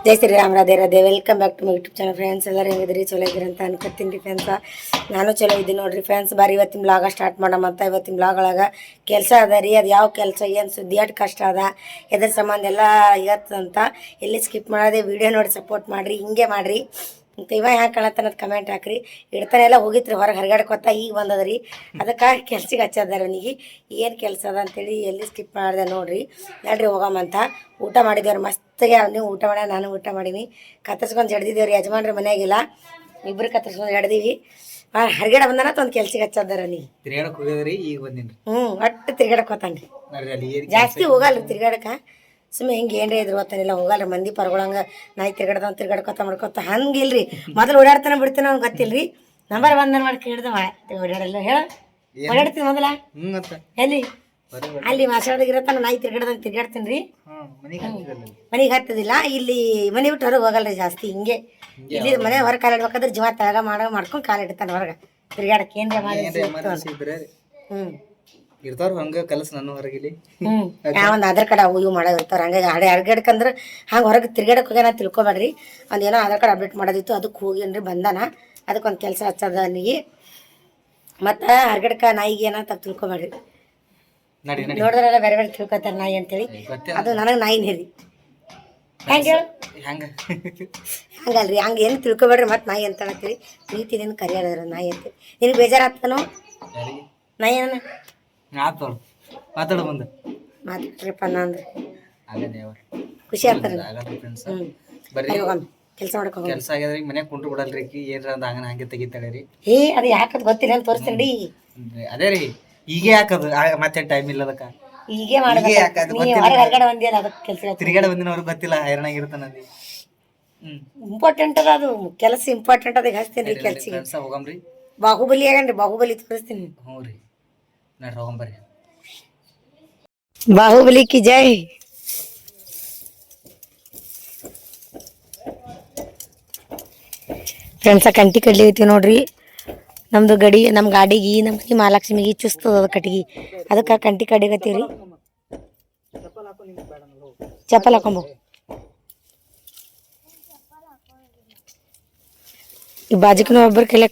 Jai Shriram Radhe Radhe welcome back to my YouTube channel friends. ಎಲ್ಲರೂ ಹೆಂಗಿದ್ರಿ? ಚಲೋ ಇದ್ದೀರಿ ಅಂತ ಅನ್ಕೊತೀನಿ ರೀ ಫ್ರೆಂಡ್ಸ. ನಾನು ಚಲೋ ಇದ್ದೀನಿ ನೋಡಿರಿ ಫ್ರೆಂಡ್ಸ್. ಬಾರಿ ಇವತ್ತಿನ ಬ್ಲಾಗ ಸ್ಟಾರ್ಟ್ ಮಾಡಮಂತ. ಇವತ್ತಿನ ಬ್ಲಾಗ್ ಒಳಗೆ ಕೆಲಸ ಅದ ರೀ. ಅದು ಯಾವ ಕೆಲಸ, ಏನು ಸುದ್ದಿ, ಎಷ್ಟು ಕಷ್ಟ ಅದ, ಎದ್ರ ಸಂಬಂಧ ಎಲ್ಲ ಇವತ್ತಂತ ಎಲ್ಲಿ ಸ್ಕಿಪ್ ಮಾಡೋದೇ ವೀಡಿಯೋ ನೋಡಿ ಸಪೋರ್ಟ್ ಮಾಡಿರಿ. ಹಿಂಗೆ ಮಾಡಿರಿ ಮತ್ತು ಇವ ಹ್ಯಾಂಗೆ ಕಾಣತ್ತನ್ನೋದು ಕಮೆಂಟ್ ಹಾಕ್ರಿ. ಇಡ್ತಾನೆ ಎಲ್ಲ ಹೋಗಿತ್ರಿ ಹೊರಗೆ ಹರಿಗಾಡ್ಕೊತ, ಈಗ ಬಂದದ ರೀ. ಅದಕ್ಕೆ ಕೆಲ್ಸಕ್ಕೆ ಹಚ್ಚದಾರ ಅವನಿಗೆ. ಏನು ಕೆಲಸ ಅದ ಅಂತೇಳಿ ಎಲ್ಲಿ ಸ್ಕಿಪ್ ಮಾಡಿದೆ ನೋಡಿರಿ. ನಡ್ರಿ ಹೋಗಮ್ಮಂತ. ಊಟ ಮಾಡಿದೇವ್ರಿ ಮಸ್ತಿಗೆ. ನೀವು ಊಟ ಮಾಡ, ನಾನು ಊಟ ಮಾಡೀನಿ. ಕತ್ತರ್ಸ್ಕೊಂಡು ಜಡ್ದಿದ್ದೇವ್ರಿ. ಯಜಮಾನ್ರಿ ಮನೆಯಾಗಿಲ್ಲ, ಇಬ್ಬರು ಕತ್ತರ್ಸ್ಕೊಂಡು ಜಡ್ದೀವಿ. ಹರಿಗಡೆ ಬಂದನ ಒಂದು ಕೆಲ್ಸಕ್ಕೆ ಹಚ್ಚದಾರ ನೀ ತಿರ್ಗಾಡಕ್ ಹೋಗಿದ್ರಿ, ಈಗ ಬಂದಿನ್ರಿ. ಒಟ್ಟು ತಿರ್ಗಾಡಕ್ಕೆ ಹೋತಾನ್ರಿ. ಜಾಸ್ತಿ ಹೋಗಲ್ರಿ ತಿರ್ಗಾಡಕ್ಕೆ. ಸುಮ್ಮನೆ ಹಿಂಗೆ ಏನ್ರಿ ಇದ್ರು ಗೊತ್ತಾನಿಲ್ಲ, ಹೋಗಲ್ರಿ. ಮಂದಿ ಪರ್ಗೊಳಂಗೆ ನಾಯಿ ತಿರ್ಗಾಡ್ಕೊತ ಮಾಡ್ಕೊತ ಹಂಗಿಲ್ರಿ. ಮೊದಲು ಓಡಾಡ್ತಾನೆ ಬಿಡ್ತಾನೆ ಅವ್ನು ಗೊತ್ತಿಲ್ರಿ. ನಂಬರ್ ಬಂದನ್ ಮಾಡಿ ಕೇಳ್ದ ಓಡಾಡಲ್ಲ ಹೇಳ. ಓಡಾಡ್ತೀನಿ ಮೊದಲ ಎಲ್ಲಿ ಅಲ್ಲಿ ಮಾಸಾಡೋದಾಗಿರತ್ತಾನ ನಾಯಿ ತಿರ್ಗಾಡ್ತೀನಿ ರೀ. ಮನೆಗೆ ಹತ್ತದಿಲ್ಲ. ಇಲ್ಲಿ ಮನೆ ಬಿಟ್ಟು ಹೊರಗೆ ಹೋಗಲ್ರಿ ಜಾಸ್ತಿ. ಹಿಂಗೆ ಇಲ್ಲಿ ಮನೆ ಹೊರಗೆ ಕಾಲಿಡ್ಬೇಕಾದ್ರೆ ಜೀವ ತಳಗ ಮಾಡ್ಕೊಂಡು ಕಾಲಿಡ್ತಾನೆ ಹೊರಗೆ ತಿರ್ಗಾಡಕ್ಕೆ. ಏನ್ರ ಮಾಡಿ ಇರ್ತಾರ ಹಂಗ ಕೆಲಸ ನನ್ನ ಹೊರಗಿಲಿ. ಒಂದು ಆಧಾರ್ ಕಾರ್ಡ್ ಅವು ಇವು ಮಾಡೋದು ಇರ್ತಾರ. ಹಂಗಾಗಿ ಹರ್ಗಡ್ಕಂದ್ರೆ ಹಂಗೆ ಹೊರಗೆ ತಿರ್ಗಾಡಕ್ಕೆ ಹೋಗ್ಯಾನ ತಿಳ್ಕೊಬೇಡ್ರಿ. ಒಂದೇನೋ ಆಧಾರ್ ಕಾರ್ಡ್ ಅಪ್ಡೇಟ್ ಮಾಡೋದಿತ್ತು, ಅದಕ್ಕೆ ಹೋಗಿನ್ರಿ. ಬಂದಾನ, ಅದಕ್ಕೊಂದು ಕೆಲಸ ಹಚ್ಚದ ನೀಗಿ. ಮತ್ತು ಹರ್ಗಡ್ಕ ನಾಯಿಗೆ ಏನಂತ ತಿಳ್ಕೊಬೇಡ್ರಿ. ನೋಡಿದ್ರೆಲ್ಲ ಬೇರೆ ಬೇರೆ ತಿಳ್ಕೊತಾರೆ ನಾಯಿ ಅಂತೇಳಿ. ಅದು ನನಗೆ ನಾಯಿನೇ ರೀ. ಹೆಂಗೆ ಹಂಗಲ್ರಿ, ಹಂಗೆ ಏನು ತಿಳ್ಕೊಬೇಡ್ರಿ. ಮತ್ತು ನಾಯಿ ಅಂತ ಹೇಳ್ತೀರಿ. ಪ್ರೀತಿ ನಿನ್ನ ಕರಿಯಾಡಿದ್ರ ನಾಯಿ ಅಂತೇಳಿ. ನಿನಗೆ ಬೇಜಾರಾಗ್ತಾನೋ ನಾಯಿ ಏನ ಮಾತಾಡ ಬಂದ ಮಾತಾಡ್ರಿಪ್ಪ ಅಂದ್ರೆ ಖುಷಿ ಆಗ್ತಾರೆ. ಕೆಲಸ ಮಾಡ್ಕೊ ಕೆಲಸ ಆಗ್ಯದ್ರಿ. ಮನ್ಯಾಗ ಕುಂಟ್ರು ಬಿಡಲ್ರಿ. ಏನ್ರ ಅಂದ ಹಂಗನ ಹಂಗೆ ತೆಗಿತಾಳೆ ರೀ. ಅದು ಯಾಕದ್ ಗೊತ್ತಿಲ್ಲ ಅಂತ ತೋರಿಸ್ತೀನಿ. ಅದೇ ರೀ, ಈಗ ಯಾಕದು ಮತ್ತೆ ಟೈಮ್ ಇಲ್ಲ ಅದಕ್ಕ. ಹೀಗೆ ಹೊರಗಡೆ ಬಂದಿಲ್ಲ, ಅದಕ್ಕೆ ಕೆಲಸ ತಿರುಗಾಡ ಬಂದಿನ ಅವ್ರಿಗೆ ಗೊತ್ತಿಲ್ಲ ಹೈರಾಣಾಗಿರ್ತಾನ. ಇಂಪಾರ್ಟೆಂಟ್ ಅದ ಅದು ಕೆಲಸ. ಇಂಪಾರ್ಟೆಂಟ್ ಅದ. ಹಚ್ತೀನಿ ರೀ ಕೆಲ್ಸಿಗೆ. ಹೋಗಮ್ರಿ. ಬಾಹುಬಲಿ ಆಗನ್ರಿ. ಬಾಹುಬಲಿ ತೋರಿಸ್ತೀನಿ. ಹ್ಞೂ ರೀ, ನಡ್ರಿ ಹೋಗಂಬರ್ರಿ. ಬಾಹುಬಲಿ ಕಿ ಜೈ. ಫ್ರೆಂಡ್ಸ ಕಂಟಿ ಕಡ್ಲಿ ಐತಿ ನೋಡ್ರಿ. ನಮ್ದು ಗಡಿ, ನಮ್ಮ ಗಾಡಿಗೆ, ನಮ್ಮ ಮನೆ ಮಹಾಲಕ್ಷ್ಮಿಗೆ ಚುಸ್ತದ ಅದು ಕಟ್ಟಿಗೆ. ಅದಕ್ಕೆ ಕಂಟಿ ಕಡಿಗತ್ತೀವಿ ರೀ. ಚಪ್ಪಲ್ ಹಾಕೊಂಬ. ಈ ಬಾಜುಕಿನ ಒಬ್ಬರ ಕೈಲೆ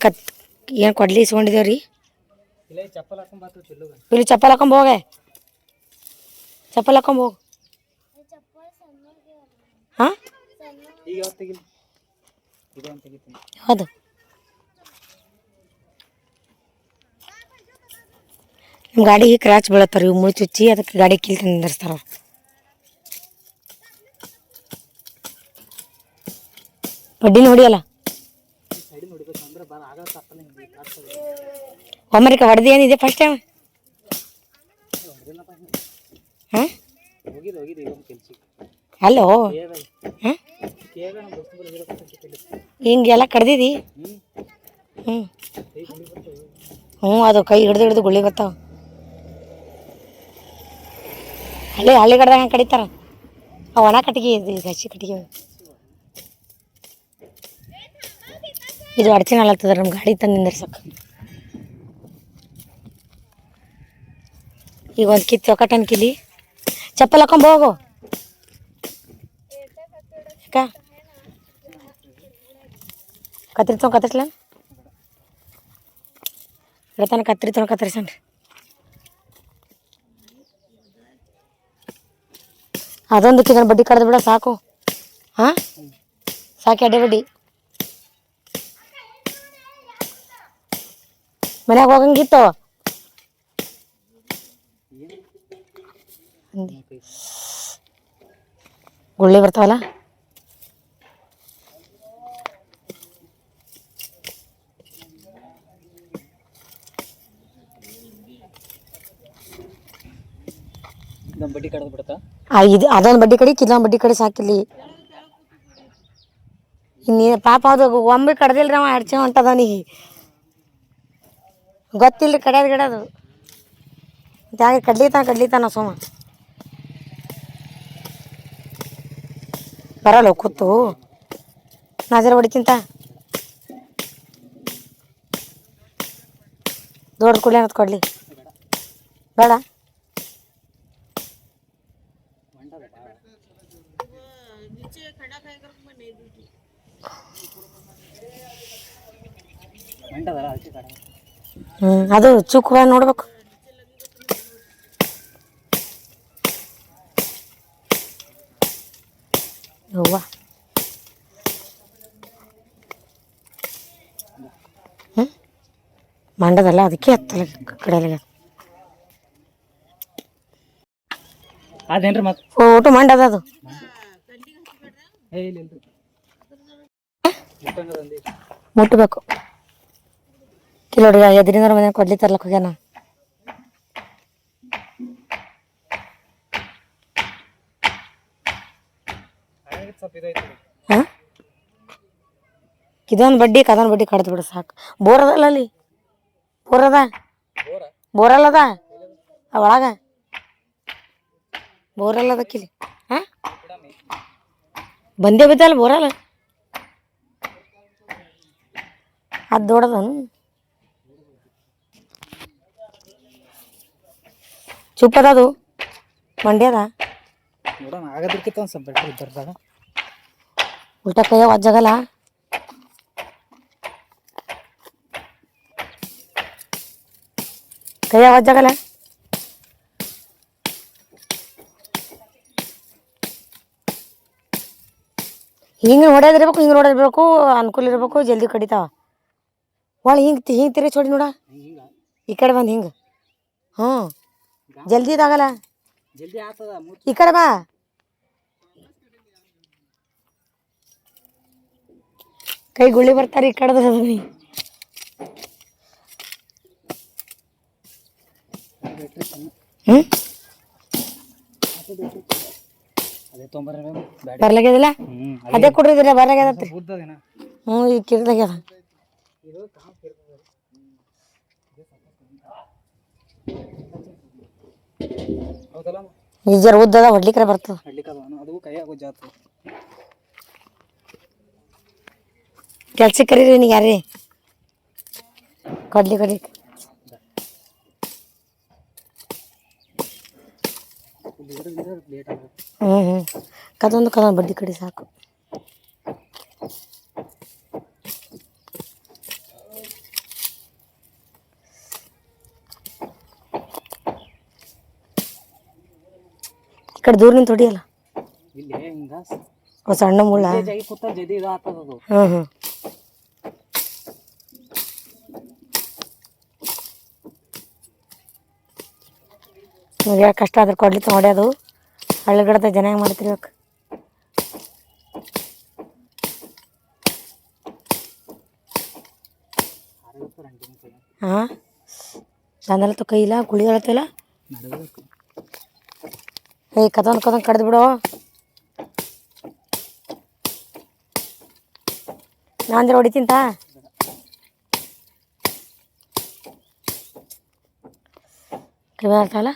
ಏನು ಕೊಡ್ಲಿ ಇಸ್ಕೊಂಡಿದ್ದೇವ್ರಿ. ಇಲ್ಲಿ ಚಪ್ಪಲ್ ಹಾಕೊಂಬ ಹೋಗೆ. ಚಪ್ಪಲ್ ಹಾಕೊಂಬ ಹೋಗು. ಹಾಂ ಹೌದು. ನಮ್ಮ ಗಾಡಿಗೆ ಕ್ರಾಚ್ ಬೀಳತ್ತಾರ ಇವು ಮುಳಿ ಚುಚ್ಚಿ. ಅದಕ್ಕೆ ಗಾಡಿ ಕೀಲ್ ನಿಂದಿರ್ಸ್ತಾರ ಅವ್ರು. ಬಡ್ಡಿನ ಹೊಡಿಯಲ್ಲ. ಒಮ್ಮರಿಕ ಹೊಡೆದು ಏನಿದೆ ಫಸ್ಟ್ ಟೈಮ್? ಹಾಂ ಹಲೋ, ಹಾಂ ಹಿಂಗೆಲ್ಲ ಕಡ್ದಿದಿ? ಅದು ಕೈ ಹಿಡ್ದು ಗುಳ್ಳಿ ಬರ್ತಾವ. ಹಳ್ಳಿಗಡ್ದಾಗ ಹಂಗೆ ಕಡಿತಾರ. ಅವು ಒಣ ಕಟ್ಟಿಗೆ, ಹಸಿ ಕಟ್ಟಿಗೆ. ಇದು ಅಡಚಿನ ಅಲ್ಲತ್ತದ ನಮ್ಮ ಗಾಡಿ ತಂದು ನಿಂದಿರ್ಸಕ್ಕೆ. ಈಗ ಒಂದು ಕಿತ್ತು ಒಕ್ಕಟನ್ ಕಿಲಿ. ಚಪ್ಪಲ್ ಹಾಕೊಂಬ ಹೋಗು. ಯಾಕ ಕತ್ರಿಸ್ಲ ಇಡತಾನ. ಕತ್ರಿಸನ್ರಿ. ಅದೊಂದು ಕಿದನ್ ಬಡ್ಡಿ ಕಡ್ದು ಬಿಡ ಸಾಕು. ಹಾಂ ಸಾಕು, ಅಡ್ಡೆ ಬಡ್ಡಿ. ಮನ್ಯಾಗ ಹೋಗಂಗಿತ್ತು. ಗುಳ್ಳಿ ಬರ್ತಾವಲ್ಲ. ಬಡ್ಡಿ ಕಡ್ದು ಬಿಡ್ತಾ. ಇದು ಅದೊಂದು ಬಡ್ಡಿ ಕಡಿ, ಇದೊಂದು ಬಡ್ಡಿ ಕಡಿ ಸಾಕಿಲ್ಲಿ. ಇನ್ನೇನು ಪಾಪ ಅದು ಒಮ್ಮೆ ಕಡ್ದಿಲ್ರಿ. ಅವ ಅಡ್ಚೆ ಹೊಂಟದವನಿಗೆ ಗೊತ್ತಿಲ್ರಿ ಕಡಿಯೋದು ಗಿಡೋದು. ತ್ಯಾಗ ಕಡ್ಲಿತಾನ ಸೋಮ ಬರಲ್ಲ ಕೂತು. ನಾಜರ ಹೊಡಿತಿಂತ ದೊಡ್ಡ ಕೂಡಲೇ ಅನ್ನೋದು ಕೊಡ್ಲಿ ಬೇಡ. ಅದು ಚುಕ್ ನೋಡ್ಬೇಕು. ಯವ್ವ ಮಂಡದಲ್ಲ ಅದಕ್ಕೆ ಹತ್ತಲ್ಲ ಕಡೆಯಲ್ಲಿ ಅದೇನ್ರಿ ಮತ್ತೆ ಊಟ ಮಂಡದ ಅದು ಮುಟ್ಟಬೇಕು ಕಿಲೋಡಿ ಎದ್ರಿಂದ ಮನೆ ಕೊಡ್ಲಿ ತರ್ಲಕ್ ಹೋಗ್ಯಾನ. ಹಾಂ ಇದೊಂದು ಬಡ್ಡಿ ಕದೊಂದು ಬಡ್ಡಿ ಕಡ್ದು ಬಿಡು ಸಾಕು. ಬೋರ್ ಅದಲ್ಲ ಅಲ್ಲಿ ಬೋರಲ್ಲದ ಒಳಗ ಬೋರಲ್ಲದಕ್ಕಿಲ್ಲಿ ಹಾಂ ಬಂದೇ ಬಿದ್ದಲ್ಲ ಬೋರಲ್ಲ ಅದು ದೊಡ್ಡದನು ಚುಪ್ಪದದು ಮಂಡ್ಯದ ನೋಡೋಣ ಆಗದಕ್ಕಿಂತ ಒಂದು ಸ್ವಲ್ಪ ಬೆಟ್ರ್ ಇದ್ದರ್ದಾಗ ಉಲ್ಟಾ ಕೈಯ ವಜ್ಜಾಗಲ್ಲ. ಕೈಯ ವಜ್ಜಾಗಲ್ಲ ಹಿಂಗೆ ಹೊಡೆಯೋದಿರ್ಬೇಕು ಹಿಂಗೆ ನೋಡೋದಿರ್ಬೇಕು ಅನುಕೂಲ ಇರಬೇಕು ಜಲ್ದಿ ಕಡಿತಾವ. ಒಳ ಹಿಂಗೆ ತಿರುಗಿ ಚೋಡಿ ನೋಡ ಈ ಕಡೆ ಬಂದು ಹಿಂಗೆ ಹ್ಞೂ ಜಲ್ದಿ ಇದಾಗಲ್ಲ ಜಲ್ದಿ ಆಗ್ತದ. ಈ ಕಡೆ ಬಾ ಕೈ ಗುಳ್ಳಿ ಬರ್ತಾರೆ ಈ ಕಡೆದ ನೀ ಹ್ಞೂ ಬರ್ಲಾಗ್ಯದಿಲ್ಲ ಅದೇ ಕೊಡ್ರಿದ್ರೆ ಬರ್ಲಾಗ್ಯದತ್ರಿ. ಹ್ಞೂ ಈಗ ಕಿರ್ದಾಗ್ಯದ ಈ ಜರ ಉದ್ದದ ಹೊಡ್ಲಿಕ್ರೆ ಬರ್ತದ. ಕೆಲ್ಸಕ್ಕೆ ಕರೀರಿ ನೀನು ಯಾರೇ ಕೊಡ್ಲಿ ಕಡ್ಲಿಕ್ಕೆ ಕದೊಂದು ಬಡ್ಡಿ ಕಡಿ ಸಾಕು. ಈ ಕಡೆ ದೂರ ನಿಂತು ಹೊಡಿಯಲ್ಲ ಸಣ್ಣ ಮುಳ್ಳ. ಹ್ಞೂ ನಿಮಗೆ ಕಷ್ಟ ಆದ್ರೆ ಕೊಡ್ಲಿಕ್ಕೆ ಹೊಡ್ಯೋದು ಹಳ್ಳಿಗಡದ ಜನ ಹೆಂಗೆ ಮಾಡ್ತಿರ್ಬೇಕು. ಹಾಂ ಚಂದಲತ್ತು ಕೈ ಇಲ್ಲ ಗುಳಿ ಹೇಳತ್ತಿಲ್ಲ ಕದೊಂದು ಕಡ್ದು ಬಿಡು. ನಾನು ಹೊಡಿತೀಂತ ಕೈ ಬಂದಲ್ತಾವಲ್ಲ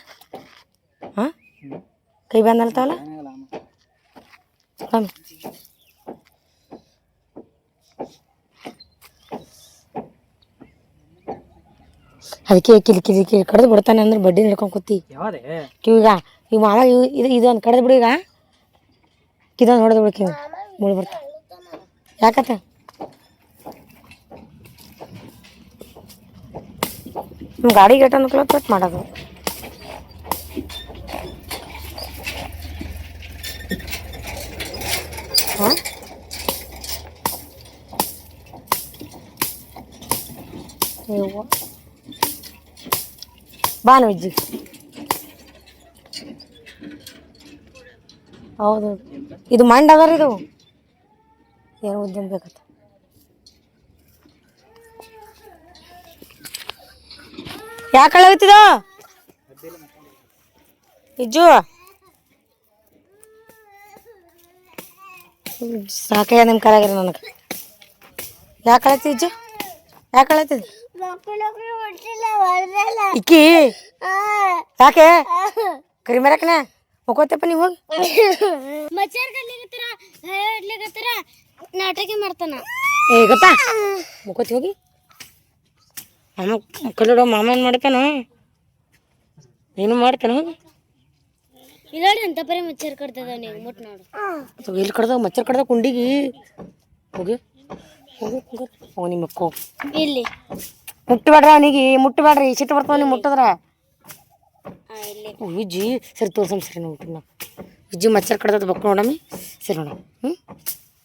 ಹಾಂ ಕೈ ಬಂದಲ್ತಾವಲ್ಲ ಅದಕ್ಕೆ ಕಿಲಿ ಕಡ್ದು ಬಿಡ್ತಾನೆ ಅಂದ್ರೆ ಬಡ್ಡಿ ನಡ್ಕೊಂಡು ಕೂತಿ ಕಿವಿಗ ಈಗ ಮಾವ ಇದೊಂದು ಕಡ್ದು ಬಿಡು. ಈಗ ಇದೊಂದು ಹೊಡೆದು ಬಿಡು ಕಿವಿ ಮುಳು ಬರ್ತಾ ಯಾಕತ್ತ ನಿಮ್ಮ ಗಾಡಿ ಗೇಟ್ ಅನ್ಕೊಳ್ಳೋ ಕಟ್ ಮಾಡೋದು. ಹಾಂ ಬಾನು ಅಜ್ಜಿ ಹೌದು ಇದು ಮಂಡ್ ಅದಾರ ಇದು ಏನು ಉದ್ದಿನ ಬೇಕತ್ತ. ಯಾಕೆ ಕಳಾಗತ್ತಿದ ಇಜ್ಜು ಸಾಕಾಗ ನಿಮ್ಮ ಕಲಾಗಿರ ನನಗೆ. ಯಾಕೆ ಕಳತಿ ಇಜ್ಜು ಯಾಕೆ ಕಳತಿದ್ ಇಕ್ಕಿ ಯಾಕೆ ಕರಿಮೇರಕನ ಮುಕ್ಕೋತಪ್ಪ ನೀವು ಹೋಗಿ ನಾಟಕ ಮಾಡ್ತಾನ ಗೊತ್ತಾ ಮುಕ್ಕೋತಿ ಹೋಗಿ ಮಾಮ ಕಲ್ಲೋಡ ಮಾಮ ಏನು ಮಾಡ್ತಾನ ಏನು ಮಾಡ್ತಾನ ಹೋಗಿ ಇಲ್ಲಾಡಿ ಅಂತ ಪರಿ ಮಚ್ಚರ್ ಕಟ್ತದ ನೀವು ಮುಟ್ ನೋಡು ಅದು ಎಲ್ಲಿ ಕಡ್ದ ಮಚ್ಚರ್ ಕಡ್ದ ಕುಂಡಿಗಿ ಹೋಗಿ ಹೋಗಿ ಹೋಗಿ ನಿಮ್ಮ ಅಕ್ಕ ಇಲ್ಲಿ ಮುಟ್ಟಬೇಡ್ರ ಅವನಿಗೆ ಮುಟ್ಟಬೇಡ್ರಿ ಸಿಟ್ಟು ಬರ್ತಾವ ನೀವು ಮುಟ್ಟಿದ್ರ ಇಲ್ಲಿ ವಿಜ್ಜಿ ಸರಿ ತೋರ್ಸಮ್ ಸರಿ ನೋಡ್ರಿ ನಾವು ವಿಜ್ಜಿ ಮಚ್ಚರ್ ಕಡ್ದದ ಬಕ್ಕ ನೋಡಮ್ಮಿ ಸರಿ ನೋಡ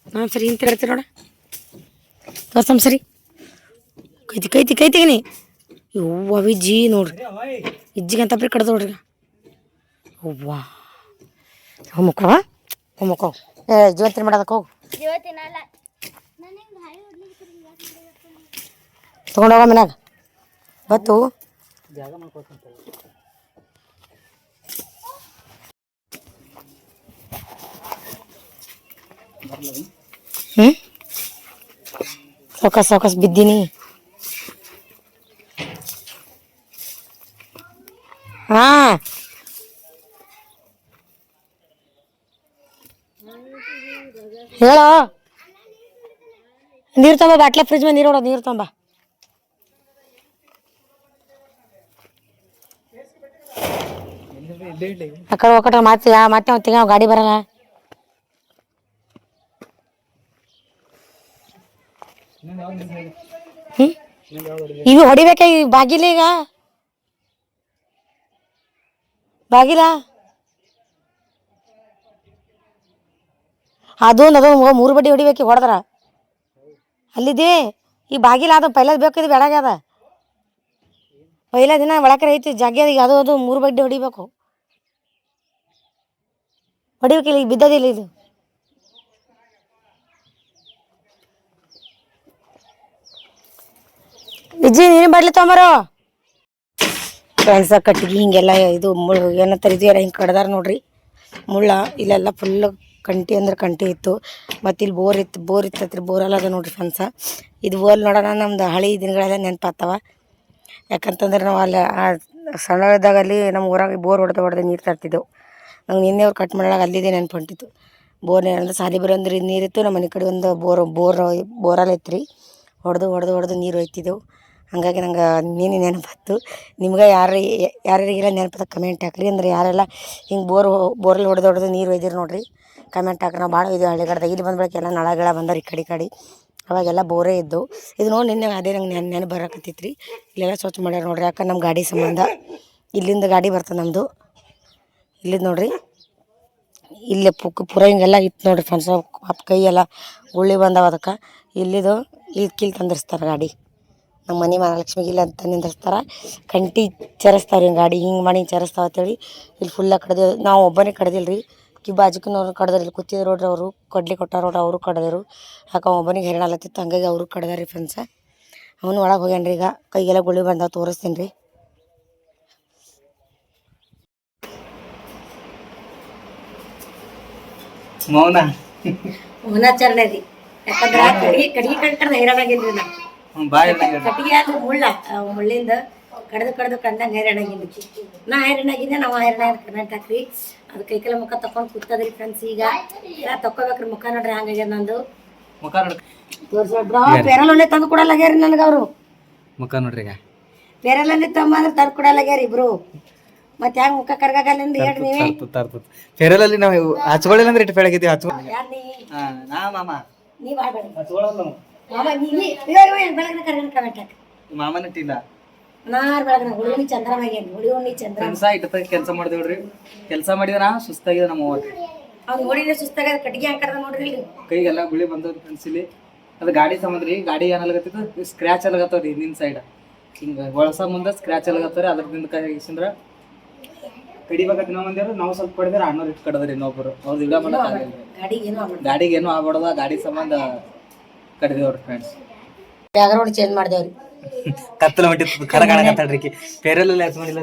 ಹಾಂ ಸರಿ ಹಿಂಗೆ ತಿರ್ತೀರಿ ನೋಡ ತೋರ್ಸಮ್ ಸರಿ ಕೈ ತೆಗಿನಿ ಯವ್ವ ವಿಜ್ಜಿ ನೋಡ್ರಿ ಇಜ್ಜಿಗೆ ಅಂತ ಬರೀ ಕಡ್ದ ನೋಡ್ರಿ ಅವ್ವ ಹೋಮಕ್ಕವ ಜೀವಂತಿನ ಮಾಡೋದಕ್ಕೆ ಹೋಗು ಇವತ್ತಿನಲ್ಲ ತೊಗೊಂಡೋಗ ಮನ್ಯಾಗ ಬತ್ತು ಹ್ಞೂ ಸಾವಕಾಶ ಬಿದ್ದೀನಿ ಹಾಂ ಹೇಳೋ ನೀರು ತೊಂಬ ಬಾಟ್ಲೆ ಫ್ರಿಜ್ ಮೇಲೆ ನೀರು ನೀರು ತೊಂಬ ಆ ಕಡೆ ಹೋಗಟ್ಟ ಮತ್ತೆ ಅವ್ನು ತೆಗ ಗಾಡಿ ಬರಲ್ಲ ಇವು ಹೊಡಿಬೇಕ ಈ ಬಾಗಿಲ ಈಗ ಬಾಗಿಲ ಅದೊಂದು 3 ಬಡ್ಡಿ ಹೊಡಿಬೇಕು ಹೊಡೆದ್ರ ಅಲ್ಲಿದೆ ಈ ಬಾಗಿಲ ಅದು ಪೈಲದ್ ಬೇಕಿದ್ ಬೆಳಗ್ಯದ ಪೈಲ ದಿನ ಒಳಕರೆ ಐತಿ ಜಾಗ್ಯದ ಈಗ ಅದು 3 ಬಡ್ಡಿ ಹೊಡಿಬೇಕು ಹೊಡಿಬೇಕಿಲ್ಲ ಈಗ ಬಿದ್ದದಿಲ್ಲ ಇದು ವಿಜ್ಜಿ ನೀನು ಬಡ್ಲಿ ತೊಂಬರೋ ಫ್ರೆಂಡ್ಸ ಕಟ್ಟಿಗೆ ಹಿಂಗೆಲ್ಲ ಇದು ಮುಳ್ಳು ಏನಂತಾರೆ ಇದು ಎಲ್ಲ ಹಿಂಗೆ ಕಡ್ದಾರ ನೋಡ್ರಿ ಮುಳ್ಳ ಇಲ್ಲೆಲ್ಲ ಫುಲ್ಲು ಕಂಟಿ ಅಂದ್ರೆ ಕಂಟಿ ಇತ್ತು ಮತ್ತು ಇಲ್ಲಿ ಬೋರ್ ಇತ್ತತ್ರಿ ಬೋರೆಲ್ಲ ಅದ ನೋಡ್ರಿ ಫ್ರೆಂಡ್ಸ ಇದು ಬೋರ್ ನೋಡೋಣ ನಮ್ದು ಹಳೆ ದಿನಗಳೆಲ್ಲ ನೆನಪಾಗ್ತಾವ ಯಾಕಂತಂದ್ರೆ ನಾವು ಅಲ್ಲಿ ಸಣ್ಣದಾಗ ಅಲ್ಲಿ ನಮ್ಮ ಊರಾಗ ಬೋರ್ ಹೊಡೆದು ನೀರು ತರ್ತಿದ್ದೆವು ನಂಗೆ ನಿನ್ನೆ ಅವ್ರು ಕಟ್ ಮಾಡಾಗ ಅಲ್ಲಿದೆ ನೆನಪು ಹೊಂಟಿತ್ತು ಬೋರ್ ಅಂದ್ರೆ ಸಾಲಿ ಬರೋಂದ್ರೆ ನೀರಿತ್ತು ನಮ್ಮ ಮನೆ ಕಡೆ ಒಂದು ಬೋರಲ್ಲಿ ಇತ್ತು ರೀ ಹೊಡೆದು ನೀರು ಒಯ್ತಿದ್ದೆವು ಹಾಗಾಗಿ ನಂಗೆ ನೀನು ನೆನಪತ್ತು ನಿಮ್ಗೆ ಯಾರ್ಯಾರಿಗೆಲ್ಲ ನೆನಪದ ಕಮೆಂಟ್ ಹಾಕ್ರಿ ಅಂದ್ರೆ ಯಾರೆಲ್ಲ ಹಿಂಗೆ ಬೋರಲ್ಲಿ ಹೊಡೆದು ನೀರು ಒಯ್ದಿರಿ ನೋಡ್ರಿ ಕಮೆಂಟ್ ಹಾಕ್ರಿ ನಾವು ಭಾಳ ಒಯ್ದೆವು ಹಳ್ಳಿಗಡ್ದಾಗ ಇಲ್ಲಿ ಬಂದ ಬಳಿಕ ಎಲ್ಲ ನಳಗಳ ಬಂದವ್ರು ಈ ಕಡೆ ಅವಾಗೆಲ್ಲ ಬೋರೇ ಇದ್ದು ಇದು ನೋಡಿ ನಿನ್ನೆ ಅದೇ ನಂಗೆ ನೆನಪು ಬರಕತ್ತಿತ್ತು ರೀ ಇಲ್ಲೆಲ್ಲ ಸ್ವಚ್ಛ ಮಾಡ್ಯಾರ ನೋಡ್ರಿ ಯಾಕಂದ್ರೆ ನಮ್ಮ ಗಾಡಿ ಸಂಬಂಧ ಇಲ್ಲಿಂದ ಗಾಡಿ ಬರ್ತದೆ ನಮ್ಮದು ಇಲ್ಲಿದ್ದು ನೋಡ್ರಿ ಇಲ್ಲೇ ಪೂರ ಹಿಂಗೆಲ್ಲ ಇತ್ತು ನೋಡ್ರಿ ಫ್ರೆಂಡ್ಸ್ ಕೈಯೆಲ್ಲ ಗುಳ್ಳಿ ಬಂದವ ಅದಕ್ಕೆ ಇಲ್ಲಿದು ಇಲ್ಲಿ ತಂದಿರ್ಸ್ತಾರೆ ಗಾಡಿ ನಮ್ಮ ಮನೆ ಮಹಾಲಕ್ಷ್ಮಿಗೆ ಇಲ್ಲ ಅಂತ ನಿಂದಿರ್ಸ್ತಾರೆ ಕಂಟಿ ಚರಸ್ತಾರೆ ಹಿಂಗೆ ಗಾಡಿ ಹಿಂಗೆ ಮಾಡಿ ಚರಸ್ತಾವ ಅಂತೇಳಿ ಇಲ್ಲಿ ಫುಲ್ಲ ಕಡ್ದು ನಾವು ಒಬ್ಬನೇ ಕಡ್ದಿಲ್ಲ ರೀ ಬಾಜುಕಿನವ್ರು ಕಡ್ದಾರ ಇಲ್ಲಿ ಕೂತಿದ್ರು ನೋಡ್ರಿ ಅವರು ಕೊಡ್ಲಿ ಕೊಟ್ಟಾರ ನೋಡ್ರಿ ಅವರು ಕಡ್ದರು ಯಾಕೆ ಒಬ್ಬನಿಗೆ ಹೆರಣಾಲತ್ತಿತ್ತು ಹಂಗಾಗಿ ಅವರು ಕಡ್ದಾರ ರೀ ಫ್ರೆಂಡ್ಸ ಅವನು ಒಳಗೆ ಹೋಗ್ಯಾನ್ರಿ ಈಗ ಕೈಗೆಲ್ಲ ಗುಳಿ ಬಂದಾವ ತೋರಿಸ್ತೀನಿ ರೀ ಮೌನಾಚರಣೆ ರೀ ಯಾಕಂದ್ರೆ ಕಡ್ಗಿ ಕಡ್ದು ಹೈರಾಣಾಗಿಲ್ರಿ ನಾ ಕಟ್ಟಿಗೆ ಆದ್ರೆ ಮುಳ್ಳಿಂದ ಕಡ್ದು ಕಂಡಂಗೆ ಹೈರಾಣಾಗಿಲ್ಲ ನಾ ಹೈರಾಣಾಗಿದ್ದೆ ನಾವು ಹೈರಾಣ ಕಮೆಂಟ್ ಹಾಕ್ರಿ ಅದು ಕೈಕೆಲ್ಲ ಮುಖ ತಕೊಂಡು ಕೂತದ್ರಿ ಫ್ರೆಂಡ್ಸ್ ಈಗ ಎಲ್ಲ ತಕ್ಕೋಬೇಕ್ರಿ ಮುಖ ನೋಡ್ರಿ ಹಂಗಾಗ್ಯದ ನಂದು ತೋರ್ಸೋಡ್ರ ಪೇರಲೊನ್ನೆ ತಂದು ಕೊಡಲ್ಲಾಗ್ಯಾರಿ ನನಗೆ ಅವರು ಮುಖ ನೋಡ್ರಿ ಈಗ ಪೇರಲೊನ್ನೆ ತಂಬಂದ್ರೆ ತಂದು ಕೊಡಲ್ಲಾಗ್ಯಾರ ಇಬ್ರು ಮತ್ತೆ ಹೆಂಗ್ ಮುಖ ಕರ್ಗಾಗಲ್ಲಿಂದ ಹೇಳ್ರಿ ನೀವೇ ಫೇರಲಲ್ಲಿ ನಾವು ಹಚ್ಕೊಳ್ಳಿಲ್ಲ ಅಂದ್ರೆ ಇಟ್ಟು ಬೆಳಗಿದ್ದೀವಿ ಯಾರು ನೀ ನಾ ಮಾಮ ನೀವ್ ಆಡ್ಬೇಡ ಹಚ್ಕೊಳ್ಳಲ್ಲ ಮಾಮ ನೀ ಬೆಳಗ್ನ ಕರ್ಗನ್ ಕಮೆಂಟ್ ಹಾಕಿ ಮಾಮನ ಇಟ್ಟಿಲ್ಲ ನಾರ್ ಬೆಳಗ್ನ ಹುಡುಗನಿ ಚಂದ್ರಮಾಗೇನಿ ಹುಡುಗನಿ ಚಂದ್ರ ಫ್ರೆಂಡ್ಸ ಇಟ್ಟ ಕೆಲಸ ಮಾಡ್ದೇವ್ರಿ ಕೆಲಸ ಮಾಡಿದ್ರ ಸುಸ್ತಾಗಿದೆ ನಮ್ಮ ಅವ್ವ ಅವ್ನು ನೋಡಿದ್ರೆ ಸುಸ್ತಾಗ ಕಟ್ಟಿಗೆ ಹಾಕದ ನೋಡ್ರಿ ಇಲ್ಲಿ ಕೈಗೆಲ್ಲ ಗುಳಿ ಬಂದವ್ರಿ ಫ್ರೆಂಡ್ಸ್ ಇಲ್ಲಿ ಅದು ಗಾಡಿ ಸಂಬಂಧ ರೀ ಗಾಡಿ ಏನಾಗತ್ತಿತ್ತು ಸ್ಕ್ರ್ಯಾಚ್ ಅಲ್ಗತ್ತವ್ರಿ ಹಿಂದಿನ ಸೈಡ್ ಹಿಂಗ ಒಳಸ ಮುಂದೆ ಸ್ಕ್ರ್ಯಾಚ್ ಅಲ್ಗತ್ತವ್ರಿ ಅದ್ರದಿಂದ ಕೈಸಿಂದ್ರ ಕಡಿಬೇಕತ್ ಇನ್ನೂ ಮಂದಿರು ನಾವು ಸ್ವಲ್ಪ ಕಡಿದ್ರೆ ಅಣ್ಣವ್ರು ಇಟ್ಟು ಕಡದ್ರಿ ಇನ್ನೊಬ್ರು ಅವ್ರದ್ದು ಇಡ ಮಾಡಕ್ ಗಾಡಿಗೆ ಏನೂ ಆಗ್ಬಾರ್ದ ಗಾಡಿ ಸಂಬಂಧ ಕಡಿದೇವ್ರಿ ಫ್ರೆಂಡ್ಸ್ ಬ್ಯಾಗ್ರೌಂಡ್ ಚೇಂಜ್ ಮಾಡ್ದೇವ್ರಿ ಕತ್ತಲ ಹೊಂಟಿತ್ತು ಕರ ಕಾಣಕತ್ತಾಳ್ರಿ ಪೇರಲಲ್ಲಿ ಹಚ್ಕೊಂಡಿಲ್ಲ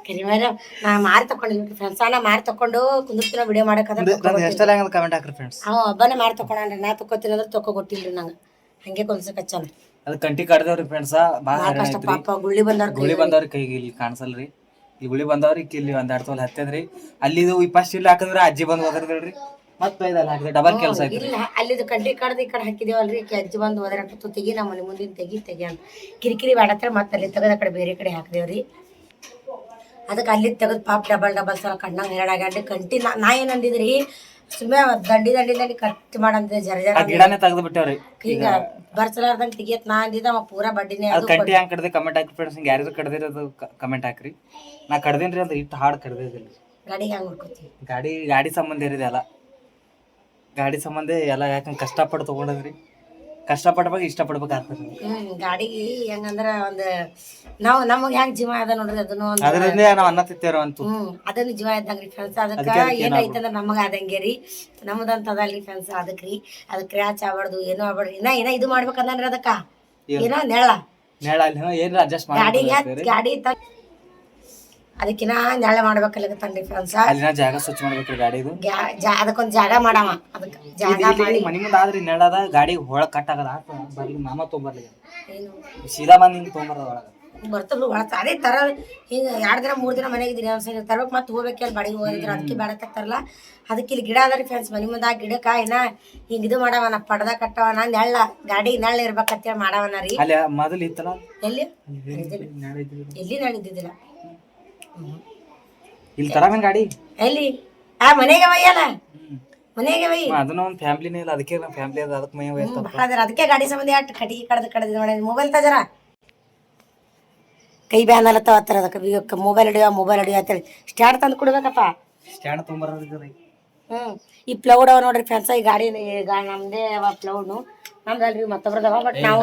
ಕರಿಮೇಲೆ ನಾ ಮಾರಿ ತಕೊಂಡಿದ್ವಿ ಫ್ರೆಂಡ್ಸ್ ನಾ ಮಾರಿ ತಕೊಂಡು ಕುಂದಿರ್ತಿನ ವಿಡಿಯೋ ಮಾಡಕಂದ್ರೆ ಎಷ್ಟೆಲ್ಲ ಕಮೆಂಟ್ ಹಾಕ್ರಿ ಫ್ರೆಂಡ್ಸ್ ಅವ ಒಬ್ಬನೇ ಮಾರಿ ತಕೊಂಡ್ರಿ ನಾ ತಕೋತೀನಿ ಅಂದ್ರೆ ತಕೋ ಗೊತ್ತಿಲ್ರಿ ನಂಗೆ ಹಂಗೆ ಕೊಲ್ಸಕ್ ಹಚ್ಚಾನ ಅದು ಕಂಟಿ ಕಡ್ದವ್ರಿ ಫ್ರೆಂಡ್ಸ್ ಭಾಳ ಕಷ್ಟ ಪಾಪ ಗುಳ್ಳಿ ಬಂದವ್ರಿ ಕೈಗೆ ಇಲ್ಲಿ ಕಾಣಿಸಲ್ರಿ ಈ ಗುಳಿ ಬಂದವ್ರಿ ಇಲ್ಲಿ ಒಂದ್ 2 ತೊಲೆ ಹತ್ತದ್ರಿ ಅಲ್ಲಿ ಫಸ್ಟ್ ಇಲ್ಲಿ ಹಾಕಿದ್ರ ಅಜ್ಜಿ ಬಂದ್ ಹೋದ್ರಿ ಮತ್ತೆ ಹಾಕಿದ್ರೆ ಡಬಲ್ ಕೆಲಸ ಐತ್ರಿ ಇಲ್ಲ ಅಲ್ಲಿದು ಕಡ್ಡಿ ಕಡ್ದು ಈ ಕಡೆ ಹಾಕಿದೇವಲ್ರಿ ಅಜ್ಜಿ ಬಂದು ಹೋದ್ರಂಟು ತೆಗಿ ನಮ್ಮ ಮನೆ ಮುಂದಿನ ತೆಗಿ ಅಂತ ಕಿರಿಕಿರಿ ಬೇಡತ್ರ ಮತ್ತೆ ಅಲ್ಲಿ ತೆಗೆದ ಕಡೆ ಬೇರೆ ಕಡೆ ಹಾಕಿದೇವ್ರಿ ಅದಕ್ಕೆ ಅಲ್ಲಿ ತೆಗೆದು ಪಾಪ ಡಬಲ್ ಸಲ ಕಣ್ಣಾಗ ಹೇಳಾಗ್ಯಾಡ್ರಿ ಕಂಟಿ ನಾ ಏನ್ ಅಂದಿದ್ರಿ ಸುಮ್ಮನೆ ದಂಡಿ ಕಟ್ ಮಾಡಂತಿದ್ದೆ ಜರ ಆ ಗಿಡನೇ ತೆಗೆದು ಬಿಟ್ಟವ್ರಿ ಈಗ ಬರ್ಸಲಾರ್ದಂಗ ತೆಗಿಯತ್ ನಾ ಅಂದಿದ್ದ ಅವ ಪೂರಾ ಬಡ್ಡಿನೇ ಅದು ಕಂಟಿ ಹಂಗ್ ಕಡ್ದೆ ಕಮೆಂಟ್ ಹಾಕಿ ಫ್ರೆಂಡ್ಸ್ ಹಿಂಗೆ ಯಾರಿದ್ರು ಕಡ್ದಿರೋದು ಕಮೆಂಟ್ ಹಾಕ್ರಿ ನಾ ಕಡ್ದೇನ್ರಿ ಅದು ಇಟ್ಟು ಹಾಡು ಕಡ್ದಿದ್ದಿಲ್ಲ ಗಾಡಿಗೆ ಹೆಂಗ್ ನೋಡ್ಕೊತೀವಿ ಗಾಡಿ ಸಂಬಂಧ ಇರಿದೆ ಎಲ್ಲ ಗಾಡಿ ಸಂಬಂಧ ಎಲ್ಲ ಯಾಕಂದ್ರೆ ಕಷ್ಟಪಟ್ಟು ತೊಗೊಂಡದ್ರಿ ಕಷ್ಟಪಡ್ಬೇಕು ಇಷ್ಟಪಡ್ಬೇಕಾಗ್ತದೆ ಗಾಡಿಗೆ ಹೆಂಗಂದ್ರ ಒಂದ್ ನಾವ್ ನಮಗ್ ಹೆಂಗ್ ಜೀವ ಅದ ನೋಡ್ರಿ ಅದನ್ನು ಒಂದ್ ಅದರಿಂದ ನಾವು ಅನ್ನ ತಿತ್ತೇರೋ ಅಂತ ಅದನ್ನ ಜೀವ ಇದ್ದಂಗ್ರಿ ಫ್ರೆಂಡ್ಸ್ ಅದಕ್ಕ ಏನೈತಂದ್ರ ನಮಗ ಆದಂಗೆ ರೀ ನಮ್ದಂತ ಅದಲ್ರಿ ಫ್ರೆಂಡ್ಸ್ ಅದಕ್ರಿ ಅದಕ್ಕೆ ಕ್ರ್ಯಾಚ್ ಆಗ್ಬಾರ್ದು ಏನೋ ಆಗ್ಬಾರ್ದು ಇನ್ನ ಇದು ಮಾಡ್ಬೇಕಂದ್ರೆ ಅದಕ್ಕ ಏನೋ ನೆಳ ಏನ್ರ ಅಡ್ಜಸ್ಟ್ ಗಾಡಿ ಅದಕ್ಕಿನ್ನ ನೆಳ ಮಾಡ್ಬೇಕಲ್ಲಗತ್ತನ್ರಿ ಫ್ರೆಂಡ್ಸ್ ಅಲ್ಲಿನ ಜಾಗ ಸ್ವಚ್ಛ ಮಾಡ್ಬೇಕ್ರಿ ಗಾಡಿದು ಅದಕ್ಕೊಂದ್ ಜಾಗ ಮಾಡವ ಅದಕ್ಕ ಜಾಗ ಮಾಡಿ ಮನಿ ಮುಂದೆ ಆದ್ರಿ ನೆಳದ ಗಾಡಿ ಹೊಳ ಕಟ್ ಆಗದ ಬರ್ಲಿ ಮಾಮ ತೊಗೊಂಬರ್ಲಿ ಏನು ಸೀದಾ ಬಂದ್ ಹಿಂಗ್ ತೊಗೊಂಬರದ ಒಳಗ ಬರ್ತಬ್ರು ಒಳತ ಅದೇ ತರ ಹಿಂಗ 2 ದಿನ 3 ದಿನ ಮನೆಗಿದ್ದೀನಿ ಒಂದ್ಸರಿ ತರ್ಬೇಕು ಮತ್ತೆ ಹೋಗ್ಬೇಕಲ್ಲ ಬಾಡಿಗೆ ಹೋಗಿದ್ರ ಅದಕ್ಕೆ ಬೇಡ ತರ್ತಾರಲ್ಲ ಅದಕ್ಕೆ ಇಲ್ಲಿ ಗಿಡ ಅದರಿ ಫ್ರೆಂಡ್ಸ್ ಮನಿ ಮುಂದೆ ಆ ಗಿಡಕ್ಕ ಇನ್ನ ಹಿಂಗ ಇದು ಮಾಡವನ ಪಡ್ದ ಕಟ್ಟವನ ನೆಳ್ಳ ಗಾಡಿ ನೆಳ್ಳ ಇರ್ಬೇಕಂತೇಳಿ ಮಾಡವನ ರೀ ಅಲ್ಲಿ ಮೊದಲು ಇತ್ತಲ್ಲ ಎಲ್ಲಿ ಎಲ್ಲಿ ನಡಿದ್ದಿದ್ದಿಲ್ಲ ಇಲ್ಲಿ ತರಾಮೇನ್ ಗಾಡಿ ಎಲ್ಲಿ ಆ ಮನೆಗೆ ಒಯ್ಯಲ್ಲ ಮನೆಗೆ ಒಯ್ಯಿ ಅದನ್ನ ಒಂದ್ ಫ್ಯಾಮಿಲಿನೇ ಇಲ್ಲ ಅದಕ್ಕೆ ನಮ್ಮ ಫ್ಯಾಮಿಲಿ ಅದ ಅದಕ್ಕೆ ಮೈ ಒಯ್ಯತ್ತ ಅದಕ್ಕೆ ಗಾಡಿ ಸಂಬಂಧ ಅಷ್ಟು ಕಟ್ಟಿಗೆ ಕಡ್ದು ನೋಡಿ ಮೊಬೈಲ್ ತಜರ ಕೈ ಬ್ಯಾನ್ ಅಲ್ಲತ್ತವ ಹತ್ರ ಅದಕ್ಕೆ ಮೊಬೈಲ್ ಹಿಡಿಯೋ ಅಂತೇಳಿ ಸ್ಟ್ಯಾಂಡ್ ತಂದು ಕೊಡ್ಬೇಕಪ್ಪ ಸ್ಟ್ಯಾಂಡ್ ತೊಗೊಂಬರ್ರಿ ಈ ಪ್ಲೌಡ್ ಅವ ನೋಡ್ರಿ ಫ್ರೆಂಡ್ಸ್ ಈ ಗಾಡಿ ನಮ್ದೇ ಅವ ಪ್ಲೌಡ್ನು ನಮ್ದಲ್ರಿ ಮತ್ತೊಬ್ರದವ ಬಟ್ ನಾವು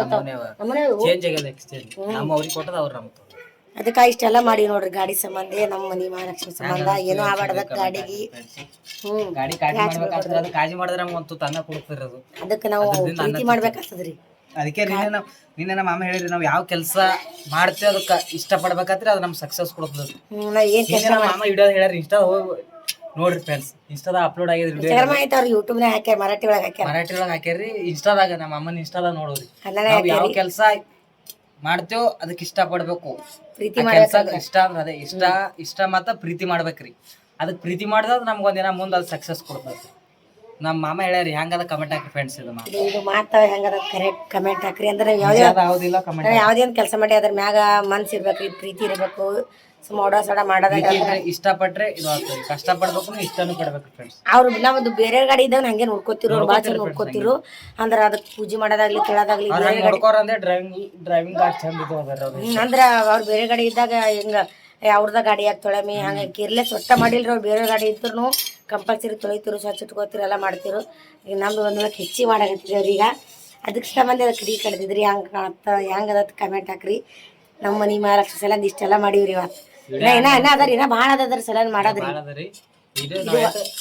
ನಮ್ಮನೆ ಚೇಂಜ್ ಆಗ್ಯದ ಎಕ್ಸ್ಚೇಂಜ್ ನಮ್ಮ ಅವ್ರಿಗೆ ಕೊಟ್ಟದ ಅವ್ರು ನಮ್ಗೆ ಅದಕ್ಕೆ ಇಷ್ಟೆಲ್ಲ ಮಾಡಿ ನೋಡ್ರಿ ಗಾಡಿ ಸಂಬಂಧ ನಮ್ಮ ಮನಿ ಮಹಾಲಕ್ಷ್ಮಿ ಸಂಬಂಧ ಏನೋ ಆಗ್ಬಾರ್ದ ಗಾಡಿಗೆ ಗಾಡಿ ಕಾಜಿ ಮಾಡ್ಬೇಕಾಗ್ತದ ಅದು ಕಾಜಿ ಮಾಡಿದ್ರೆ ನಮ್ಗೆ ಒಂದು ತನ್ನ ಕೊಡ್ತಿರೋದು ಅದಕ್ಕೆ ನಾವು ಪ್ರೀತಿ ಮಾಡ್ಬೇಕಾಗ್ತದ್ರಿ ಅದಕ್ಕೆ ನಿನ್ನೆ ನಮ್ಮ ಮಾಮ ಹೇಳಿದ್ರಿ ನಾವು ಯಾವ ಕೆಲಸ ಮಾಡ್ತೇವೆ ಅದಕ್ಕೆ ಇಷ್ಟಪಡ್ಬೇಕಾದ್ರೆ ಅದು ನಮ್ಗೆ ಸಕ್ಸಸ್ ಕೊಡ್ತದೆ ನಾ ಏನ್ ನಮ್ಮ ಮಾಮ ವಿಡಿಯೋ ಹೇಳ್ಯಾರ ಇನ್ಸ್ಟಾ ಹೋಗಿ ನೋಡ್ರಿ ಫ್ರೆಂಡ್ಸ್ ಇನ್ಸ್ಟಾದಾಗ ಅಪ್ಲೋಡ್ ಆಗಿದ್ರಿ ವಿಡಿಯೋ ಆಯ್ತು ಅವ್ರು ಯೂಟ್ಯೂಬ್ನಾಗ ಹಾಕ್ಯಾರ ಮರಾಠಿ ಒಳಗೆ ಹಾಕ್ಯಾರ್ರಿ ಇನ್ಸ್ಟಾದಾಗ ನಮ್ಮ ಅಮ್ಮನ ಇನ್ಸ್ಟಾದಾಗ ನೋಡೋರಿ ನಾವು ಯಾವ ಕೆಲಸ ಮಾಡ್ತೇವೋ ಅದಕ್ಕೆ ಇಷ್ಟ ಪಡ್ಬೇಕು ಪ್ರೀತಿ ಕೆಲಸ ಇಷ್ಟ ಅಂದ್ರೆ ಅದೇ ಇಷ್ಟ ಮಾತ್ರ ಪ್ರೀತಿ ಮಾಡ್ಬೇಕ್ರಿ ಅದಕ್ಕೆ ಪ್ರೀತಿ ಮಾಡಿದ್ರೆ ನಮ್ಗೆ ಒಂದಿನ ಮುಂದೆ ಅದು ಸಕ್ಸಸ್ ಕೊಡ್ತದೆ ನಮ್ಮ ಮಾಮ ಹೇಳ್ಯಾರಿ ಹೆಂಗದ ಕಮೆಂಟ್ ಹಾಕಿ ಫ್ರೆಂಡ್ಸ್ ಇದು ಮಾತಾ ಹೆಂಗದ ಕರೆಕ್ಟ್ ಕಮೆಂಟ್ ಹಾಕ್ರಿ ಅಂದ್ರೆ ಯಾವುದಿಲ್ಲ ಕಮೆಂಟ್ ಯಾವುದೇ ಒಂದು ಕೆಲಸ ಮಾಡಿ ಅದ್ರ ಮ್ಯಾಗ ಮನ್ಸು ಇರ್ಬೇಕ್ರಿ ಪ್ರೀತಿ ಇರ್ಬೇಕು ಮೋಡ ಸೋಡ ಮಾಡೋದಾಗ ಇಷ್ಟಪಟ್ರೆ ಇದು ಆಗ್ತದೆ ಕಷ್ಟಪಡ್ಬೇಕು ಇಷ್ಟನೂ ಪಡ್ಬೇಕು ಫ್ರೆಂಡ್ಸ್ ಅವ್ರು ನಾವೊಂದು ಬೇರೆ ಗಾಡಿ ಇದ್ದಾಗ ಹಂಗೆ ನೋಡ್ಕೋತಿರೋ ಅವ್ರು ಭಾಳ ಚಂದ ನೋಡ್ಕೋತಿರು ಅಂದ್ರೆ ಅದಕ್ಕೆ ಪೂಜೆ ಮಾಡೋದಾಗ್ಲಿ ಕೇಳೋದಾಗ್ಲಿ ನೋಡ್ಕೋರಂದ್ರೆ ಡ್ರೈವಿಂಗ್ ಗಾಡಿ ಚಂದ ಇದು ಅದಾರ ಅಂದ್ರೆ ಅವ್ರು ಬೇರೆ ಗಾಡಿ ಇದ್ದಾಗ ಹಿಂಗ ಅವ್ರದ ಗಾಡಿ ಯಾಕೆ ತೊಳೆಮಿ ಹಂಗೆ ಕೇರ್ಲೆಸ್ ಒಟ್ಟ ಮಾಡಿಲ್ರಿ ಅವ್ರು ಬೇರೆ ಗಾಡಿ ಇದ್ರು ಕಂಪಲ್ಸರಿ ತೊಳಿತಿರು ಸ್ವಚ್ಛ ಇಟ್ಕೋತಿರು ಎಲ್ಲ ಮಾಡ್ತಿರು ಈಗ ನಮ್ದು ಒಂದು ಹೆಚ್ಚಿ ಮಾಡಾಕತ್ತಿದ್ದೇವ್ರಿ ಈಗ ಅದಕ್ಕೆ ಸಂಬಂಧ ಅದಕ್ಕೆ ಕಡಿ ಕಡ್ದಿದ್ರಿ ಹಂಗೆ ಕಾಣತ್ತ ಹೆಂಗೆ ಅದಕ್ಕೆ ಕಮೆಂಟ್ ಹಾಕ್ರಿ ನಮ್ಮ ಮನಿ ಮಹಾಲಕ್ಷ್ಮಿ ಸಲ ಇಷ್ಟೆಲ್ಲ ಮಾಡೀವ್ರಿ ಇವತ್ತು ಇನ್ನ ಅದಾರಿ ಇನ್ನ ಭಾಳ ಅದ್ರ ಸಲ ಮಾಡೋದ್ರಿ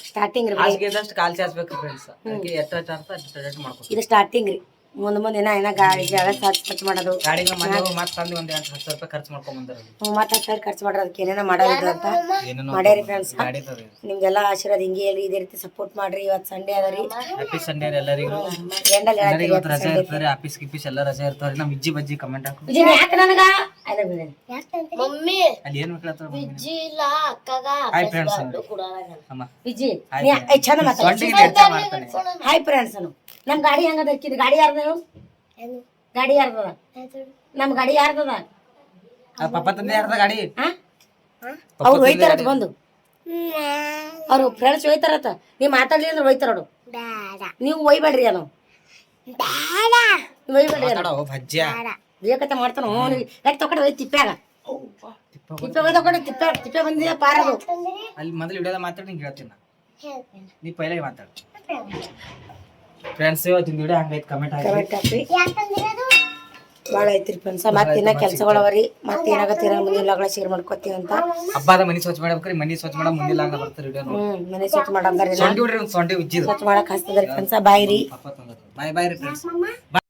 ಸ್ಟಾರ್ಟಿಂಗ್ ರೀ ಕಾಲ್ ಚಾಚ್ಬೇಕು ಫ್ರೆಂಡ್ಸ್ ಇದು ಸ್ಟಾರ್ಟಿಂಗ್ ರೀ ಮುಂದೆ ಏನ ಗಾಡಿ ಸ್ವಚ್ಛ ಮಾಡೋದು ಗಾಡಿಗೆ ಮತ್ತೆ ಒಂದ್ 10,000 ರೂಪಾಯಿ ಖರ್ಚು ಮಾಡ್ಕೊಂಡ್ ಬಂದಾರ ಮತ್ತೆ 10,000 ಖರ್ಚು ಮಾಡೋದಕ್ಕೆ ಏನೇನೋ ಮಾಡೋದು ಅಂತ ಮಾಡ್ಯಾರಿ ಫ್ರೆಂಡ್ಸ್ ನಿಮ್ಗೆಲ್ಲ ಆಶೀರ್ವಾದ ಹಿಂಗೆ ಹೇಳಿ ಇದೇ ರೀತಿ ಸಪೋರ್ಟ್ ಮಾಡ್ರಿ ಇವತ್ತು ಸಂಡೇ ಅದರಿ ಹ್ಯಾಪಿ ಸಂಡೇ ಎಲ್ಲರಿಗೂ ರಜೆ ಇರ್ತಾರೆ ಆಫೀಸ್ ಗಿಫೀಸ್ ಎಲ್ಲ ರಜೆ ಇರ್ತಾರೆ ನಮ್ ಇಜ್ಜಿ ಬಜ್ಜಿ ಕಮೆಂಟ್ ಹಾಕು ಯಾಕೆ ನನಗ ಮಮ್ಮಿ ಅಲ್ಲಿ ಏನ್ ಹೇಳ್ತಾರೆ ವಿಜ್ಜಿ ಇಲ್ಲ ಅಕ್ಕಗ ಹಾಯ್ ಫ್ರೆಂಡ್ಸ್ ಅಮ್ಮ ವಿಜಿ ಚಂದ ಮಾತಾಡ್ತೀನಿ ಹಾಯ್ ಫ್ರೆಂಡ್ಸ್ ನಮ್ ಗಾಡಿ ಹೆಂಗದ ಗಾಡಿ ಯಾರ್ದ ಗಾಡಿ ಯಾರ್ದದ ನಮ್ ಗಾಡಿ ಯಾರ್ದದ ಪಾಪ ತಂದೆ ಯಾರ್ದ ಗಾಡಿ ಅವ್ರು ಒಯ್ತಾರತ್ ಬಂದು ಅವ್ರು ಫ್ರೆಂಡ್ಸ್ ಒಯ್ತಾರತ್ತ ನೀವ್ ಮಾತಾಡ್ಲಿ ಅಂದ್ರೆ ಒಯ್ತಾರ ನೀವು ಒಯ್ಬೇಡ್ರಿ ಅನು ಒಯ್ಬೇಡ್ರಿ ಭಜ್ಯ ಬೇಕತ್ತ ಮಾಡ್ತಾನ ಯಾಕೆ ತಗೊಂಡು ಒಯ್ ತಿಪ್ಪ್ಯಾಗ ತಿಪ್ಪೆ ಬಂದಿದೆ ಪಾರದು ಅಲ್ಲಿ ಮೊದಲು ವಿಡಿಯೋದ ಮಾತಾಡಿ ನಿಂಗೆ ಹೇಳ್ತೀನಿ ನೀ ಪೈಲೆ ಮಾತಾಡ ಫ್ರೆಂಡ್ಸ್ ಇವತ್ತಿನ ವಿಡಿಯೋ ಹಂಗೈತೆ ಕಮೆಂಟ್ ಹಾಕಿ ಭಾಳ ಐತ್ರಿ ಫ್ರೆಂಡ್ಸ್ ಮತ್ತಿನ್ನ ಕೆಲ್ಸಗಳವರಿ ಮತ್ತೆ ಏನಾಗತ್ತೀರ ಮುಂದಿನ ಶೇರ್ ಮಾಡ್ಕೋತೀವಿ ಅಂತ ಹಬ್ಬದ ಮನಿ ಸ್ವಚ್ಛ ಮಾಡ್ಬೇಕ್ರಿ ಮನಿ ಸ್ವಚ್ಛ ಮಾಡ ಮುಂದಿನ ಬರ್ತಾರೆ ವಿಡಿಯೋ ಮನೆ ಸ್ವಚ್ಛ ಮಾಡಂದ್ರಿ ಸೊಂಡಿ ಉಜ್ಜಿದ್ ಸ್ವಚ್ಛ ಮಾಡಕ್ ಹಸ್ತದ್ರಿ ಫ್ರೆಂಡ್ಸ್ ಬಾಯ್ ರೀ ಬಾಯ್ ಬಾಯ್ ರೀ ಫ್ರೆಂಡ್ಸ್